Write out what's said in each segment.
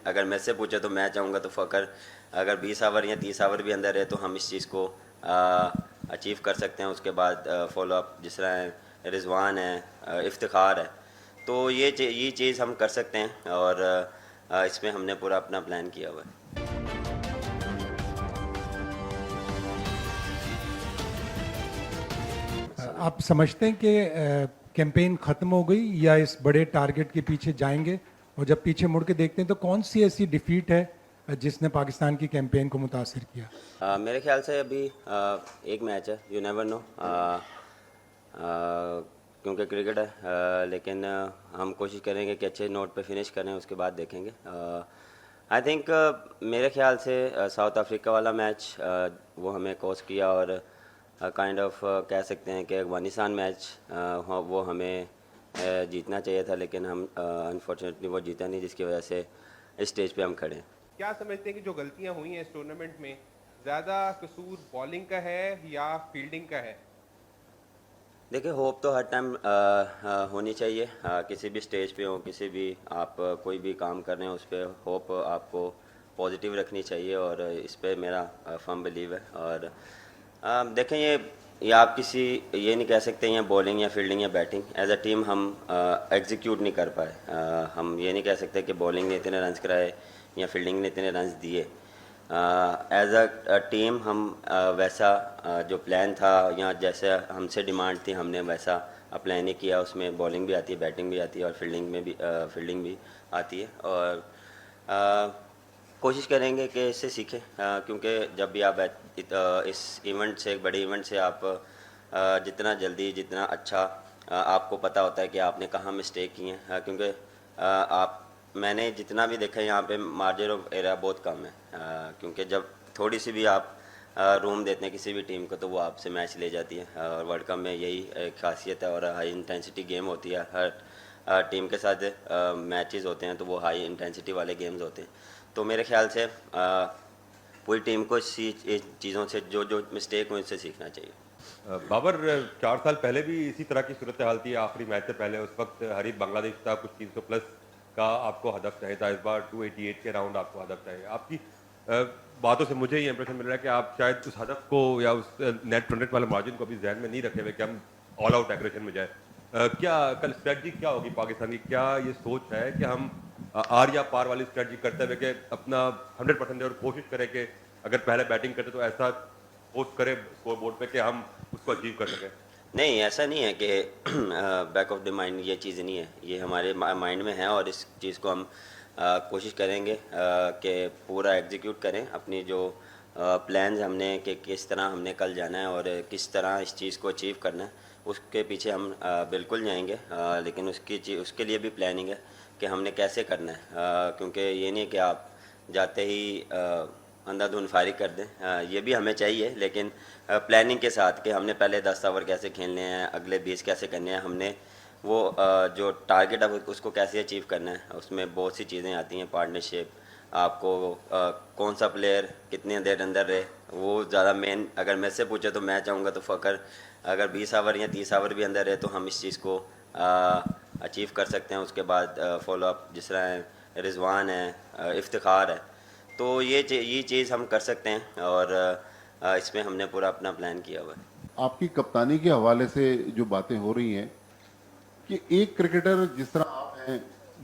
अगर मेरे से पूछे तो मैं चाहूँगा तो फ़कर अगर 20 आवर या 30 आवर भी अंदर है तो हम इस चीज़ को अचीव कर सकते हैं। उसके बाद फॉलो अप जिस तरह है, रिजवान है, इफ्तिखार है, तो ये चीज़ हम कर सकते हैं और इसमें हमने पूरा अपना प्लान किया हुआ है। आप समझते हैं कि कैंपेन ख़त्म हो गई या इस बड़े टारगेट के पीछे जाएंगे? और जब पीछे मुड़ के देखते हैं तो कौन सी ऐसी डिफीट है जिसने पाकिस्तान की कैंपेन को मुतासिर किया? मेरे ख्याल से अभी एक मैच है, यू नेवर नो, क्योंकि क्रिकेट है, लेकिन हम कोशिश करेंगे कि अच्छे नोट पे फिनिश करें, उसके बाद देखेंगे। आई थिंक मेरे ख्याल से साउथ अफ्रीका वाला मैच वो हमें कॉस्ट किया और काइंड ऑफ कह सकते हैं कि अफगानिस्तान मैच वो हमें जीतना चाहिए था, लेकिन हम अनफॉर्चुनेटली वो जीता नहीं, जिसकी वजह से इस स्टेज पे हम खड़े हैं। क्या समझते हैं कि जो गलतियां हुई हैं इस टूर्नामेंट में, ज़्यादा कसूर बॉलिंग का है या फील्डिंग का है? देखिए, होप तो हर टाइम होनी चाहिए, किसी भी स्टेज पे हो, किसी भी आप कोई भी काम कर रहे हैं उस पर होप आपको पॉजिटिव रखनी चाहिए और इस पे मेरा फर्म बिलीव है। और देखें, ये आप किसी ये नहीं कह सकते हैं बॉलिंग या फील्डिंग या बैटिंग, एज अ टीम हम एग्जीक्यूट नहीं कर पाए। हम ये नहीं कह सकते कि बॉलिंग ने इतने रन्स कराए या फील्डिंग ने इतने रन्स दिए। एज अ टीम हम वैसा जो प्लान था या जैसे हमसे डिमांड थी हमने वैसा प्लान ही किया। उसमें बॉलिंग भी आती है, बैटिंग भी आती है और फील्डिंग भी आती है। और कोशिश करेंगे कि इससे सीखें, क्योंकि जब भी आप इस इवेंट से, एक बड़े इवेंट से आप जितना जल्दी, जितना अच्छा आपको पता होता है कि आपने कहाँ मिस्टेक की हैं, क्योंकि आप मैंने जितना भी देखा यहाँ पे मार्जिन ऑफ एरर बहुत कम है, क्योंकि जब थोड़ी सी भी आप रूम देते हैं किसी भी टीम को तो वो आपसे मैच ले जाती है। और वर्ल्ड कप में यही एक खासियत है और हाई इंटेंसिटी गेम होती है। हर टीम के साथ मैचेस होते हैं तो वो हाई इंटेंसिटी वाले गेम्स होते हैं। तो मेरे ख्याल से पूरी टीम को इस चीज़ों से जो जो मिस्टेक हुई उनसे सीखना चाहिए। बाबर, 4 साल पहले भी इसी तरह की सूरत हाल थी। आखिरी मैच से पहले उस वक्त हरीफ बांग्लादेश था, कुछ 300 प्लस का आपको हदफ चाहिए था। इस बार 288 के राउंड आपको हदफ चाहिए। आपकी बातों से मुझे ये इंप्रेशन मिल रहा है कि आप शायद उस हदफ को या उस नेट 100 वाले मार्जिन को अभी जहन में नहीं रखे हुए कि हम ऑल आउट एग्रेशन में जाए। क्या कल स्ट्रेटजी क्या होगी पाकिस्तान की? क्या ये सोच है कि हम आर या पार वाली स्ट्रेटजी करते हुए कि अपना 100% और कोशिश करें कि अगर पहले बैटिंग करते तो ऐसा पोस्ट करें स्कोर बोर्ड पे कि हम उसको अचीव कर सकें? नहीं, ऐसा नहीं है कि बैक ऑफ द माइंड ये चीज़ नहीं है, ये हमारे माइंड में है और इस चीज़ को हम कोशिश करेंगे कि पूरा एग्जीक्यूट करें अपनी जो प्लान्स हमने कि किस तरह हमने कल जाना है और किस तरह इस चीज़ को अचीव करना है, उसके पीछे हम बिल्कुल जाएंगे। लेकिन उसके लिए भी प्लानिंग है कि हमने कैसे करना है, क्योंकि ये नहीं कि आप जाते ही अंधाधुंध फारिग कर दें, ये भी हमें चाहिए, लेकिन प्लानिंग के साथ कि हमने पहले 10 ओवर कैसे खेलने हैं, अगले 20 कैसे करने हैं, हमने वो जो टारगेट है उसको कैसे अचीव करना है। उसमें बहुत सी चीज़ें आती हैं, पार्टनरशिप, आपको कौन सा प्लेयर कितने देर अंदर रहे, वो ज़्यादा मेन। अगर मेरे से पूछे तो मैं चाहूँगा तो फ़कर अगर 20 ओवर या 30 ओवर भी अंदर रहे तो हम इस चीज़ को अचीव कर सकते हैं। उसके बाद फॉलो अप जिस तरह है, रिजवान है, इफ्तिखार है, तो ये चीज़ हम कर सकते हैं और इसमें हमने पूरा अपना प्लान किया हुआ है। आपकी कप्तानी के हवाले से जो बातें हो रही हैं कि एक क्रिकेटर जिस तरह आप हैं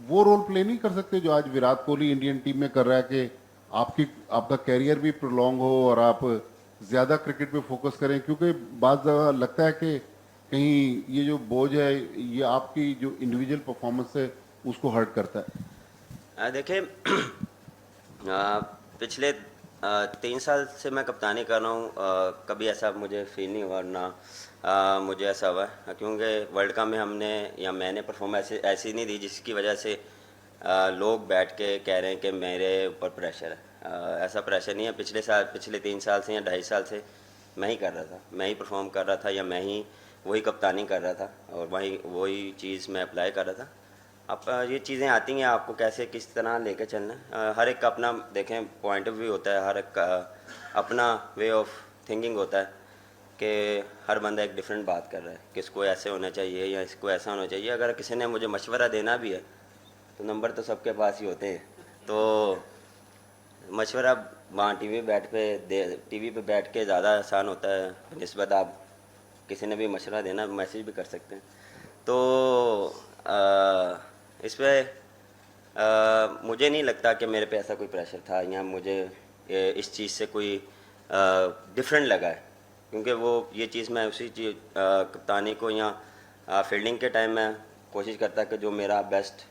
वो रोल प्ले नहीं कर सकते जो आज विराट कोहली इंडियन टीम में कर रहा है, कि आपका कैरियर भी प्रोलॉन्ग हो और आप ज़्यादा क्रिकेट पे फोकस करें, क्योंकि बात लगता है कि कहीं ये जो बोझ है ये आपकी जो इंडिविजुअल परफॉर्मेंस है उसको हर्ट करता है। देखिए, पिछले 3 साल से मैं कप्तानी कर रहा हूँ, कभी ऐसा मुझे फील नहीं हुआ ना मुझे ऐसा हुआ, क्योंकि वर्ल्ड कप में हमने या मैंने परफॉर्मेंस ऐसी नहीं दी जिसकी वजह से लोग बैठ के कह रहे हैं कि मेरे ऊपर प्रेशर है। ऐसा प्रेशर नहीं है। पिछले 3 साल से या 2.5 साल से मैं ही कर रहा था, मैं ही परफॉर्म कर रहा था या मैं ही वही कप्तानी कर रहा था और वही चीज़ मैं अप्लाई कर रहा था। अब ये चीज़ें आती हैं, आपको कैसे किस तरह लेके चलना है। हर एक का अपना देखें पॉइंट ऑफ व्यू होता है, हर एक का अपना वे ऑफ थिंकिंग होता है कि हर बंदा एक डिफरेंट बात कर रहा है कि इसको ऐसे होना चाहिए या इसको ऐसा होना चाहिए। अगर किसी ने मुझे मशवरा देना भी है तो नंबर तो सबके पास ही होते हैं, तो मशवरा वहाँ टीवी पे बैठ के ज़्यादा आसान होता है निस्बत आप किसी ने भी मशवरा देना मैसेज भी कर सकते हैं। तो इस पे मुझे नहीं लगता कि मेरे पे ऐसा कोई प्रेशर था या मुझे इस चीज़ से कोई डिफरेंट लगा है, क्योंकि वो ये चीज़ मैं उसी चीज़ कप्तानी को या फील्डिंग के टाइम में कोशिश करता कि जो मेरा बेस्ट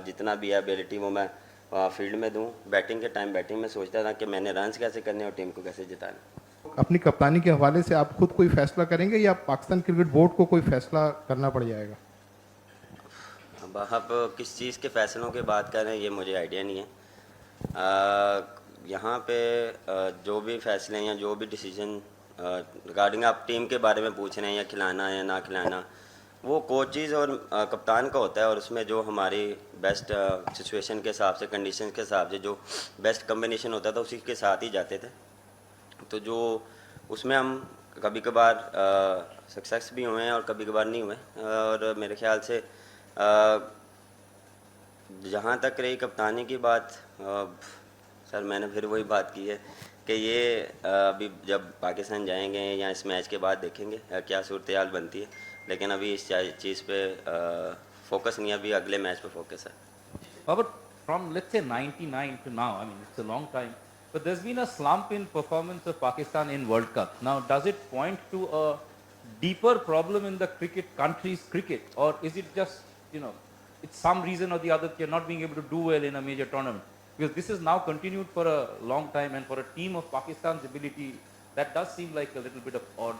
जितना भी है एबिलिटी वो मैं फील्ड में दूं। बैटिंग के टाइम बैटिंग में सोचता था कि मैंने रन्स कैसे करने और टीम को कैसे जिताना। अपनी कप्तानी के हवाले से आप खुद कोई फैसला करेंगे या पाकिस्तान क्रिकेट बोर्ड को कोई फैसला करना पड़ जाएगा? अब आप किस चीज़ के फ़ैसलों की बात कर रहे हैं ये मुझे आइडिया नहीं है। यहाँ पे जो भी फैसले हैं या जो भी डिसीजन रिगार्डिंग आप टीम के बारे में पूछ रहे हैं या खिलाना है या ना खिलाना, वो कोचेज़ और कप्तान का होता है, और उसमें जो हमारी बेस्ट सिचुएशन के हिसाब से कंडीशन के हिसाब से जो बेस्ट कम्बिनेशन होता था उसी के साथ ही जाते थे। तो जो उसमें हम कभी कभार सक्सेस भी हुए हैं और कभी कभार नहीं हुए। और मेरे ख्याल से जहाँ तक रही कप्तानी की बात, सर मैंने फिर वही बात की है कि ये अभी जब पाकिस्तान जाएंगे या इस मैच के बाद देखेंगे क्या सूरत हाल बनती है, लेकिन अभी इस चीज़ पे फोकस नहीं है, अभी अगले मैच पे फोकस है। But from let's say 99 to now, I mean it's a long time, but there's been a slump in performance of Pakistan in World Cup. Now, does it point to a deeper problem in the country's cricket, or is it just, it's some reason or the other that you're not being able to do well in a major tournament? Because this is now continued for a long time, and for a team of Pakistan's ability, that does seem like a little bit of odd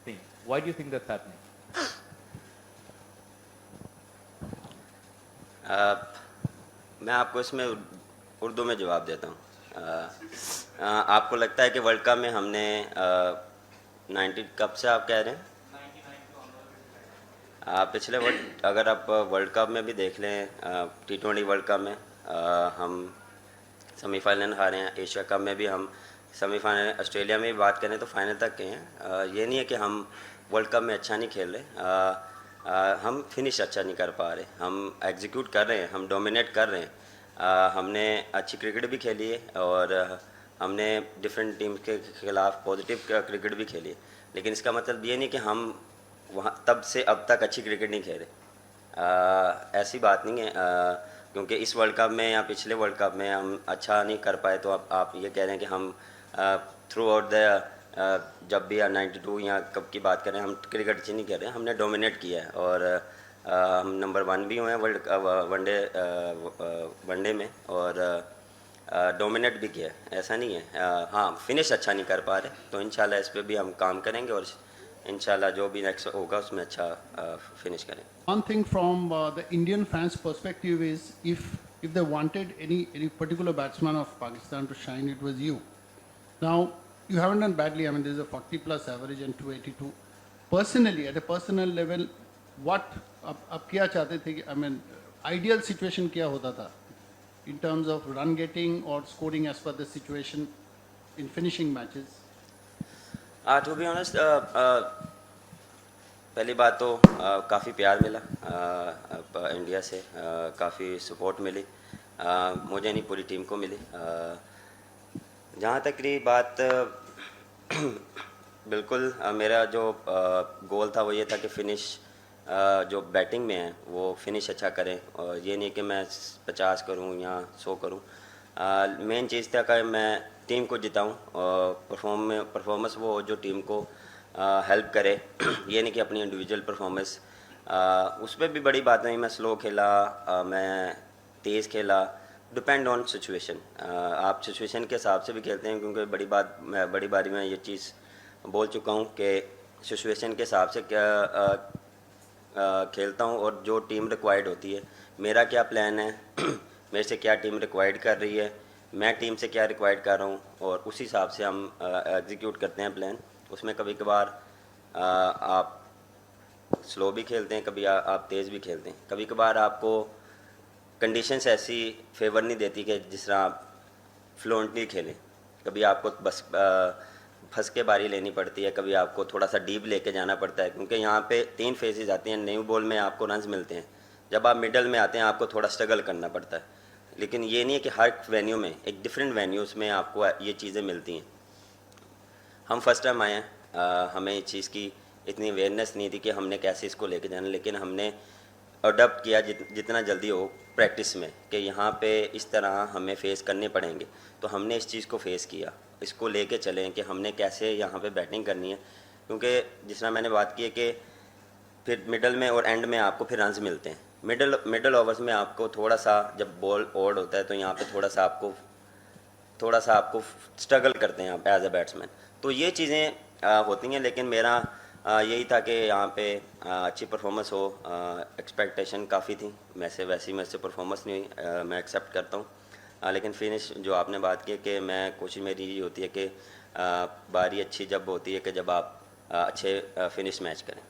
thing. Why do you think that's happening? मैं आपको इसमें उर्दू में जवाब देता हूँ। आपको लगता है कि वर्ल्ड कप में हमने 90 कब से आप कह रहे हैं? पिछले अगर आप वर्ल्ड कप में भी देख लें, T20 वर्ल्ड कप में हम सेमीफाइनल हारे हैं। एशिया कप में भी हम सेमीफाइनल, ऑस्ट्रेलिया में भी बात करें तो फाइनल तक गए हैं। ये नहीं है कि हम वर्ल्ड कप में अच्छा नहीं खेल रहे, हम फिनिश अच्छा नहीं कर पा रहे, हम एग्जीक्यूट कर रहे हैं, हम डोमिनेट कर रहे हैं। हमने अच्छी क्रिकेट भी खेली है और हमने डिफरेंट टीम के खिलाफ पॉजिटिव क्रिकेट भी खेली है, लेकिन इसका मतलब ये नहीं कि हम वहाँ तब से अब तक अच्छी क्रिकेट नहीं खेले। ऐसी बात नहीं है, क्योंकि इस वर्ल्ड कप में या पिछले वर्ल्ड कप में हम अच्छा नहीं कर पाए तो आप ये कह रहे हैं कि हम थ्रू आउट द जब भी 92 या कब की बात करें हम क्रिकेट अच्छी नहीं कर रहे हैं, हमने डोमिनेट किया है और हम नंबर 1 भी हुए हैं वनडे में और डोमिनेट भी किया है। ऐसा नहीं है, हाँ फिनिश अच्छा नहीं कर पा रहे, तो इंशाल्लाह इस पे भी हम काम करेंगे और इंशाल्लाह जो भी नेक्स्ट होगा उसमें अच्छा फिनिश करें। One thing from the Indian fans' perspective is if they wanted any particular batsman of Pakistan to shine, it was you. Now you haven't done badly. I mean, there's a 40+ average and 282. Personally, at a personal level, what आप क्या चाहते थे कि I mean, ideal situation क्या होता था in terms of run getting or scoring as per the situation in finishing matches? To be honest, पहली बात तो काफ़ी प्यार मिला इंडिया से, काफ़ी सपोर्ट मिली, मुझे नहीं पूरी टीम को मिली। जहाँ तक रही बात, बिल्कुल मेरा जो गोल था वो ये था कि फिनिश जो बैटिंग में है वो फिनिश अच्छा करें, और ये नहीं कि मैं 50 करूँ या 100 करूँ। मेन चीज़ था कि मैं टीम को जिताऊं और परफॉर्मेंस वो हो जो टीम को हेल्प करे, ये नहीं कि अपनी इंडिविजुअल परफॉर्मेंस। उस पर भी बड़ी बात नहीं, मैं स्लो खेला, मैं तेज़ खेला, डिपेंड ऑन सिचुएशन। आप सिचुएशन के हिसाब से भी खेलते हैं, क्योंकि बड़ी बारी मैं ये चीज़ बोल चुका हूँ कि सिचुएशन के हिसाब से क्या खेलता हूँ और जो टीम रिक्वायर्ड होती है, मेरा क्या प्लान है, मेरे से क्या टीम रिक्वायर्ड कर रही है, मैं टीम से क्या रिक्वायर्ड कर रहा हूँ, और उस हिसाब से हम एग्जीक्यूट करते हैं प्लान। उसमें कभी कभार आप स्लो भी खेलते हैं, कभी आप तेज़ भी खेलते हैं, कभी कभार आपको कंडीशंस ऐसी फेवर नहीं देती कि जिस तरह आप फ्लुएंटली खेलें, कभी आपको बस फंस के बारी लेनी पड़ती है, कभी आपको थोड़ा सा डीप लेके जाना पड़ता है, क्योंकि यहाँ पे 3 फेजेस आते हैं। न्यू बॉल में आपको रन्स मिलते हैं, जब आप मिडल में आते हैं आपको थोड़ा स्ट्रगल करना पड़ता है। लेकिन ये नहीं है कि हर वेन्यू में, एक डिफरेंट वेन्यूज़ में आपको ये चीज़ें मिलती हैं। हम फर्स्ट टाइम आए हैं, हमें इस चीज़ की इतनी अवेयरनेस नहीं थी कि हमने कैसे इसको लेके जाना, लेकिन हमने अडॉप्ट किया जितना जल्दी हो प्रैक्टिस में कि यहाँ पे इस तरह हमें फ़ेस करने पड़ेंगे, तो हमने इस चीज़ को फ़ेस किया, इसको लेके चलें कि हमने कैसे यहाँ पे बैटिंग करनी है। क्योंकि जिस तरह मैंने बात की है कि फिर मिडल में और एंड में आपको फिर रन्स मिलते हैं, मिडल ओवर्स में आपको थोड़ा सा जब बॉल ओड होता है तो यहाँ पे थोड़ा सा आपको स्ट्रगल करते हैं आप एज अ बैट्समैन। तो ये चीज़ें होती हैं, लेकिन मेरा यही था कि यहाँ पे अच्छी परफॉर्मेंस हो। एक्सपेक्टेशन काफ़ी थी, वैसी मेरे से परफॉर्मेंस नहीं हुई, मैं एक्सेप्ट करता हूँ। लेकिन फिनिश जो आपने बात की कि मैं कोशिश मेरी ये होती है कि बारी अच्छी जब होती है कि जब आप अच्छे फिनिश मैच करें।